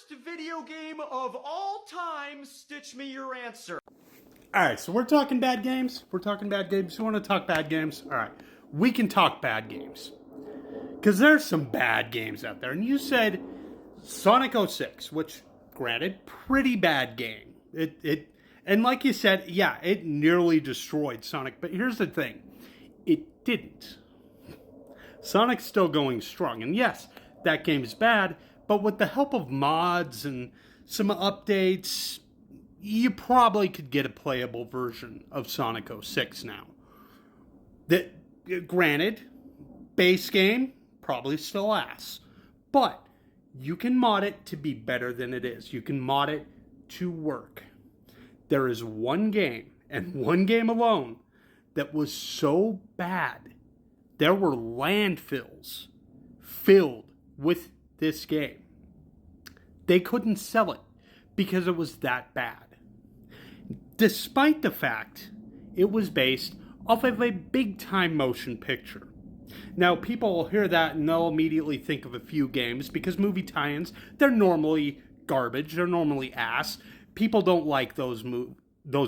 worst video game of all time, stitch me your answer. Alright, so we're talking bad games. We're talking bad games. You want to talk bad games? Alright, we can talk bad games. Because there's some bad games out there. And you said Sonic 06, which, granted, pretty bad game. And like you said, yeah, it nearly destroyed Sonic. But here's the thing. It didn't. Sonic's still going strong. And yes, that game's bad. But with the help of mods and some updates, you probably could get a playable version of Sonic 06 now. Granted, base game, probably still ass. But you can mod it to be better than it is. You can mod it to work. There is one game, and one game alone, that was so bad. There were landfills filled with this game. They couldn't sell it because it was that bad. Despite the fact it was based off of a big-time motion picture. Now, people will hear that and they'll immediately think of a few games because movie tie-ins, they're normally garbage, they're normally ass. People don't like those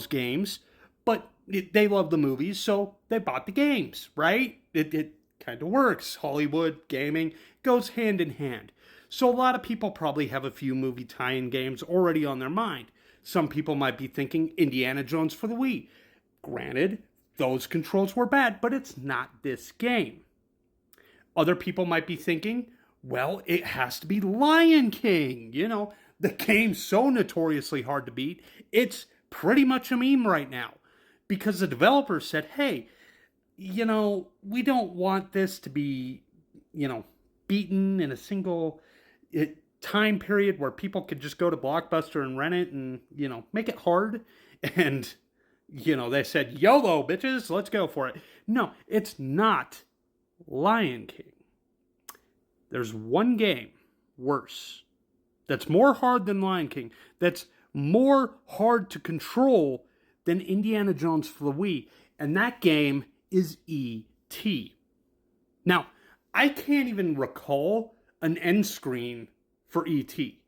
games, but they love the movies, so they bought the games, right? It kind of works. Hollywood, gaming, goes hand in hand. So a lot of people probably have a few movie tie-in games already on their mind. Some people might be thinking Indiana Jones for the Wii. Granted, those controls were bad, but it's not this game. Other people might be thinking, well, it has to be Lion King. You know, the game's so notoriously hard to beat, it's pretty much a meme right now. Because the developer said, hey, you know, we don't want this to be, you know, beaten in a single time period where people could just go to Blockbuster and rent it and, you know, make it hard. And, you know, they said, YOLO, bitches, let's go for it. No, it's not Lion King. There's one game worse that's more hard than Lion King, that's more hard to control than Indiana Jones for the Wii, and that game is E.T. Now, I can't even recall an end screen for E.T.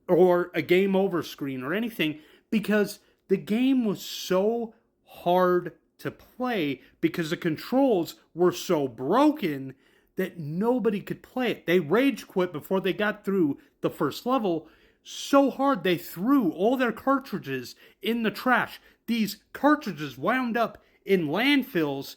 or a game over screen or anything because the game was so hard to play because the controls were so broken that nobody could play it. They rage quit before they got through the first level so hard they threw all their cartridges in the trash. These cartridges wound up in landfills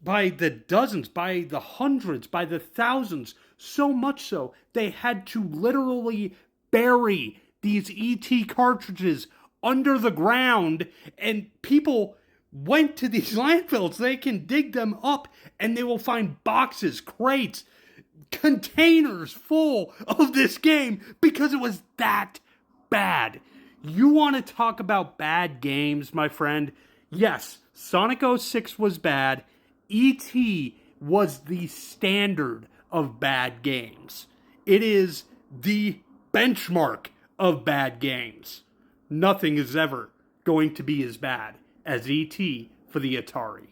by the dozens, by the hundreds, by the thousands. So much so, they had to literally bury these ET cartridges under the ground, and people went to these landfills. They can dig them up, and they will find boxes, crates, containers full of this game because it was that bad. You want to talk about bad games, my friend? Yes, Sonic 06 was bad. E.T. was the standard of bad games. It is the benchmark of bad games. Nothing is ever going to be as bad as E.T. for the Atari.